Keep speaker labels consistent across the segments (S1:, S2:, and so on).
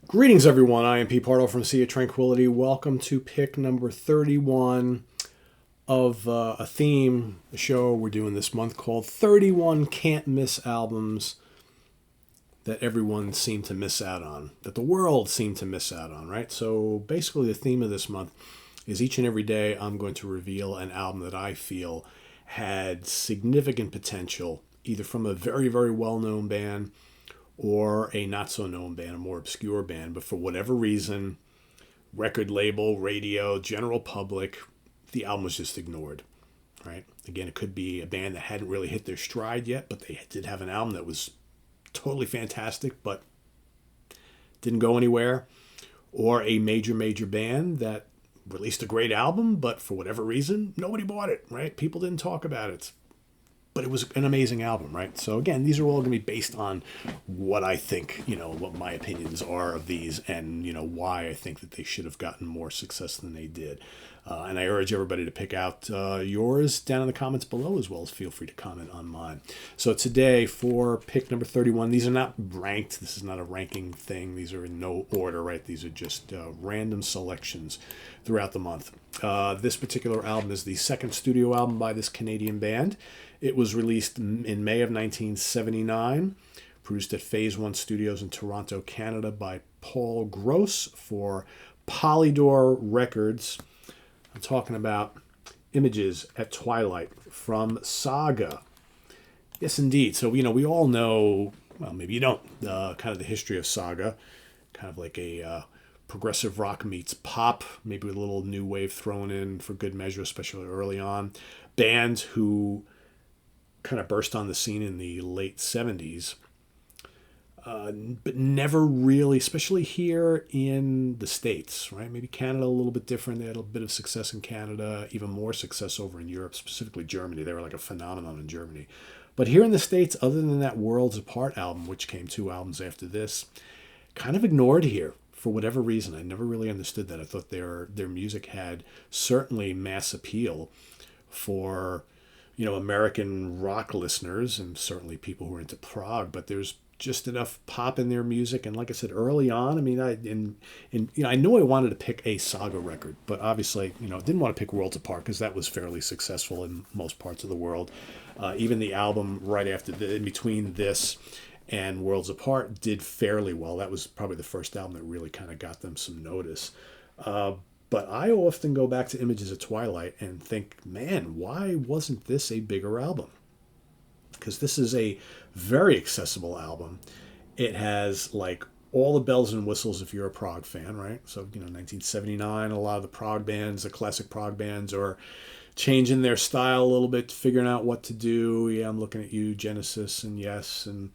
S1: Greetings, everyone. I am Pete Pardo from Sea of Tranquility. Welcome to pick number 31 of a theme, a show we're doing this month called 31 Can't Miss Albums that everyone seemed to miss out on, that the world seemed to miss out on, right? So basically the theme of this month is each and every day I'm going to reveal an album that I feel had significant potential, either from a very, very well-known band or a not so known band, a more obscure band, but for whatever reason, record label, radio, general public, the album was just ignored, right? Again, it could be a band that hadn't really hit their stride yet, but they did have an album that was totally fantastic, but didn't go anywhere, or a major, major band that released a great album, but for whatever reason, nobody bought it, right? People didn't talk about it. But it was an amazing album, right? So again, these are all going to be based on what I think, what my opinions are of these and, why I think that they should have gotten more success than they did. And I urge everybody to pick out yours down in the comments below, as well as feel free to comment on mine. So today for pick number 31, these are not ranked. This is not a ranking thing. These are in no order, right? These are just random selections throughout the month. This particular album is the second studio album by this Canadian band. It was released in May of 1979, produced at Phase One Studios in Toronto, Canada by Paul Gross for Polydor Records. I'm talking about Images at Twilight from Saga. Yes, indeed. So, we all know, well, maybe you don't, kind of the history of Saga, kind of like a progressive rock meets pop, maybe with a little new wave thrown in for good measure, especially early on. Band who kind of burst on the scene in the late 70s, but never really, especially here in the States, right? Maybe Canada a little bit different. They had a bit of success in Canada, even more success over in Europe, specifically Germany. They were like a phenomenon in Germany. But here in the States, other than that Worlds Apart album, which came 2 albums after this, kind of ignored here for whatever reason. I never really understood that. I thought their music had certainly mass appeal for American rock listeners and certainly people who are into prog, but there's just enough pop in their music. And like I said early on, I mean, I knew I wanted to pick a Saga record, but obviously, didn't want to pick Worlds Apart because that was fairly successful in most parts of the world. Even the album right after, in between this and Worlds Apart did fairly well. That was probably the first album that really kind of got them some notice. But I often go back to Images at Twilight and think, man, why wasn't this a bigger album? Because this is a very accessible album. It has like all the bells and whistles if you're a prog fan, right? So, 1979, a lot of the prog bands, the classic prog bands, are changing their style a little bit, figuring out what to do. Yeah, I'm looking at you, Genesis and Yes and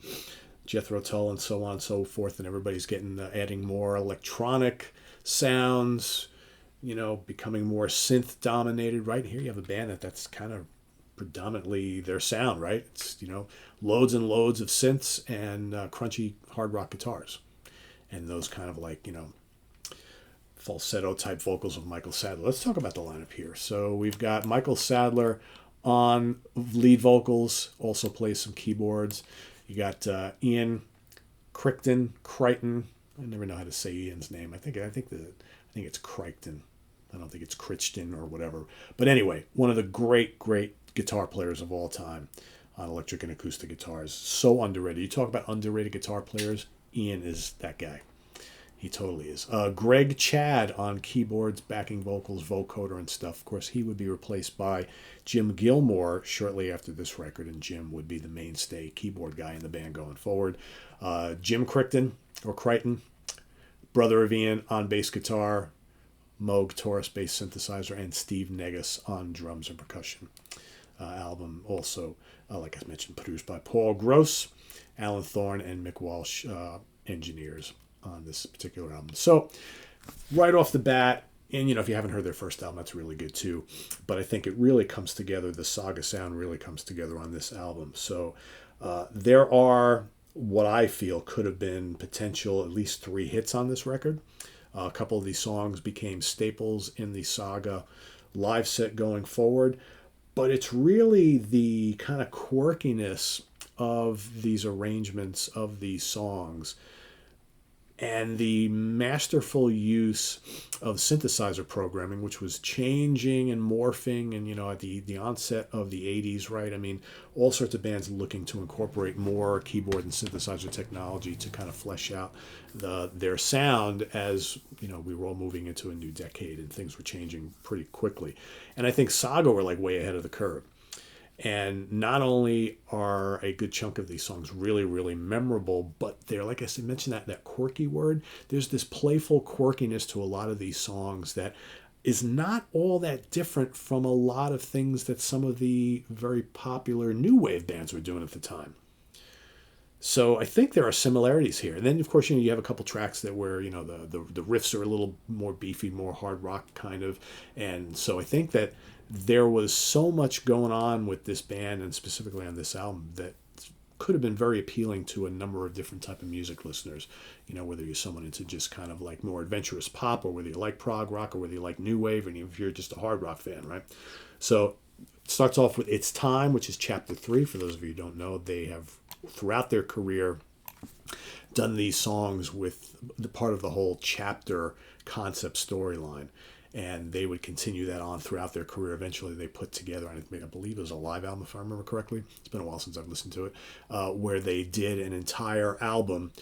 S1: Jethro Tull and so on and so forth. And everybody's getting adding more electronic sounds, becoming more synth dominated. Right here you have a band that's kind of predominantly their sound, right? It's, loads and loads of synths and crunchy hard rock guitars. And those kind of like, falsetto type vocals of Michael Sadler. Let's talk about the lineup here. So we've got Michael Sadler on lead vocals, also plays some keyboards. You got Ian Crichton. I never know how to say Ian's name. I think it's Crichton. I don't think it's Crichton or whatever. But anyway, one of the great, great guitar players of all time on electric and acoustic guitars. So underrated. You talk about underrated guitar players, Ian is that guy. He totally is. Greg Chad on keyboards, backing vocals, vocoder and stuff. Of course, he would be replaced by Jim Gilmore shortly after this record, and Jim would be the mainstay keyboard guy in the band going forward. Jim Crichton, brother of Ian, on bass guitar, Moog Taurus bass synthesizer, and Steve Negus on drums and percussion. Album also, like I mentioned, produced by Paul Gross, Alan Thorne, and Mick Walsh, engineers on this particular album. So right off the bat, and if you haven't heard their first album, that's really good too. But I think it really comes together, the Saga sound really comes together on this album. So there are what I feel could have been potential at least 3 hits on this record. A couple of these songs became staples in the Saga live set going forward. But it's really the kind of quirkiness of these arrangements of these songs and the masterful use of synthesizer programming, which was changing and morphing, and at the onset of the 80s, right? I mean, all sorts of bands looking to incorporate more keyboard and synthesizer technology to kind of flesh out their sound as we were all moving into a new decade and things were changing pretty quickly. And I think Saga were like way ahead of the curve. And not only are a good chunk of these songs really, really memorable, but they're, like I said, mentioned that quirky word. There's this playful quirkiness to a lot of these songs that is not all that different from a lot of things that some of the very popular new wave bands were doing at the time. So I think there are similarities here. And then, of course, you have a couple tracks that where, the riffs are a little more beefy, more hard rock kind of. And so I think that there was so much going on with this band and specifically on this album that could have been very appealing to a number of different type of music listeners. Whether you're someone into just kind of like more adventurous pop, or whether you like prog rock, or whether you like new wave, and if you're just a hard rock fan, right? So it starts off with It's Time, which is chapter 3. For those of you who don't know, they have throughout their career done these songs with the part of the whole chapter concept storyline. And they would continue that on throughout their career. Eventually, they put together, I believe it was a live album, if I remember correctly. It's been a while since I've listened to it, where they did an entire album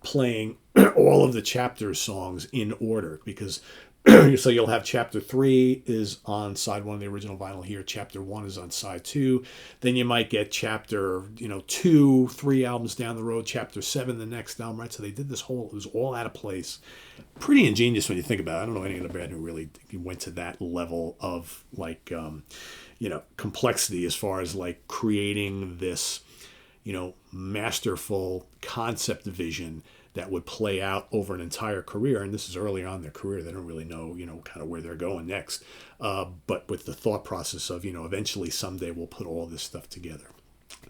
S1: playing all of the chapter songs in order. Because so you'll have chapter 3 is on side 1 of the original vinyl here. Chapter 1 is on side 2. Then you might get chapter 2, 3 albums down the road. Chapter 7, the next album, right? So they did this whole, it was all out of place. Pretty ingenious when you think about it. I don't know any other band who really went to that level of like, complexity as far as like creating this, masterful concept vision that would play out over an entire career. And this is early on in their career. They don't really know, kind of where they're going next. But with the thought process of, eventually someday we'll put all this stuff together.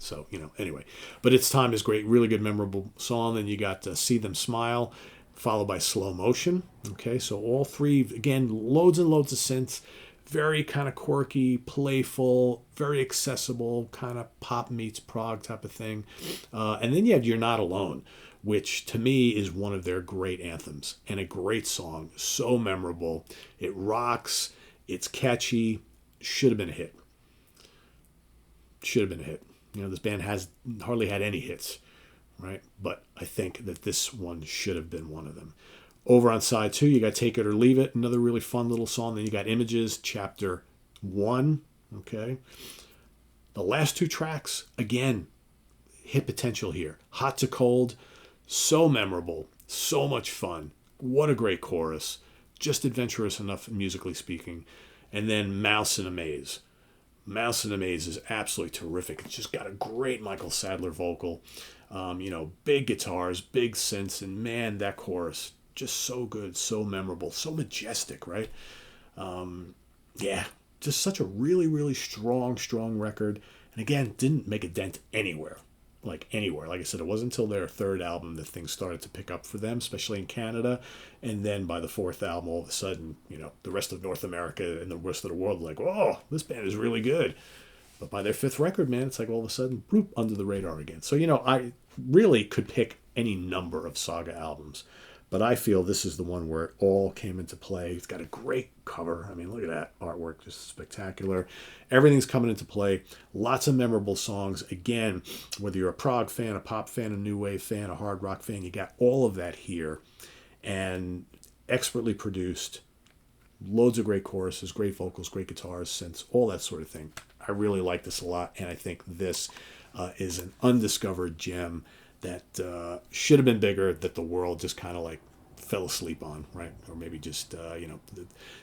S1: So, anyway. But It's Time is great. Really good, memorable song. Then you got See Them Smile, followed by Slow Motion. Okay, so all three, again, loads and loads of synths. Very kind of quirky, playful, very accessible, kind of pop meets prog type of thing. And then you had You're Not Alone, which to me is one of their great anthems and a great song. So memorable. It rocks. It's catchy. Should have been a hit. Should have been a hit. This band has hardly had any hits, right? But I think that this one should have been one of them. Over on side 2, you got Take It or Leave It, another really fun little song. Then you got Images, chapter 1, okay? The last 2 tracks, again, hit potential here. Hot to Cold, so memorable, so much fun. What a great chorus. Just adventurous enough, musically speaking. And then Mouse in a Maze. Mouse in a Maze is absolutely terrific. It's just got a great Michael Sadler vocal. Big guitars, big synths, and man, that chorus, just so good, so memorable, so majestic, right? Just such a really, really strong record. And again, didn't make a dent anywhere. Like I said, it wasn't until their 3rd album that things started to pick up for them, especially in Canada. And then by the 4th album, all of a sudden, the rest of North America and the rest of the world like, oh, this band is really good. But by their 5th record, man, it's like all of a sudden, bloop, under the radar again. So, I really could pick any number of Saga albums. But I feel this is the one where it all came into play. It's got a great cover. I mean, look at that artwork, just spectacular. Everything's coming into play. Lots of memorable songs. Again, whether you're a prog fan, a pop fan, a new wave fan, a hard rock fan, you got all of that here. And expertly produced. Loads of great choruses, great vocals, great guitars, synths, all that sort of thing. I really like this a lot, and I think this is an undiscovered gem that should have been bigger, that the world just kind of like fell asleep on, right? Or maybe just,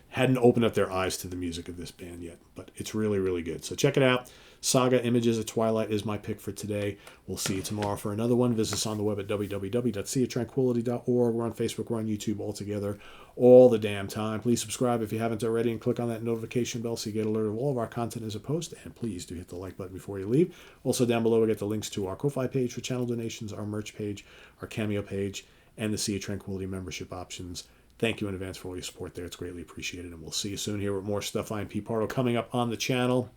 S1: hadn't opened up their eyes to the music of this band yet. But it's really, really good. So check it out. Saga, Images at Twilight is my pick for today. We'll see you tomorrow for another one. Visit us on the web at www.seatranquility.org. We're on Facebook. We're on YouTube all together all the damn time. Please subscribe if you haven't already and click on that notification bell so you get alerted of all of our content as a post. And please do hit the like button before you leave. Also down below we get the links to our Ko-Fi page for channel donations, our merch page, our Cameo page, and the Sea of Tranquility membership options. Thank you in advance for all your support there. It's greatly appreciated. And we'll see you soon here with more stuff. I'm Pete Pardo coming up on the channel.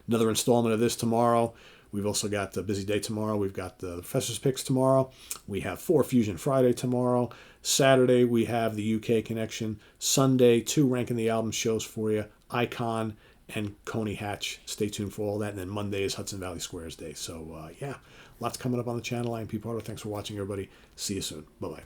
S1: Another installment of this tomorrow We've also got the busy day tomorrow. We've got the Professor's Picks tomorrow. We have 4 Fusion Friday tomorrow. Saturday, we have the UK Connection. Sunday, 2 Ranking the Album shows for you. Icon and Coney Hatch. Stay tuned for all that. And then Monday is Hudson Valley Squares Day. So, yeah, lots coming up on the channel. I'm Pete Pardo. Thanks for watching, everybody. See you soon. Bye-bye.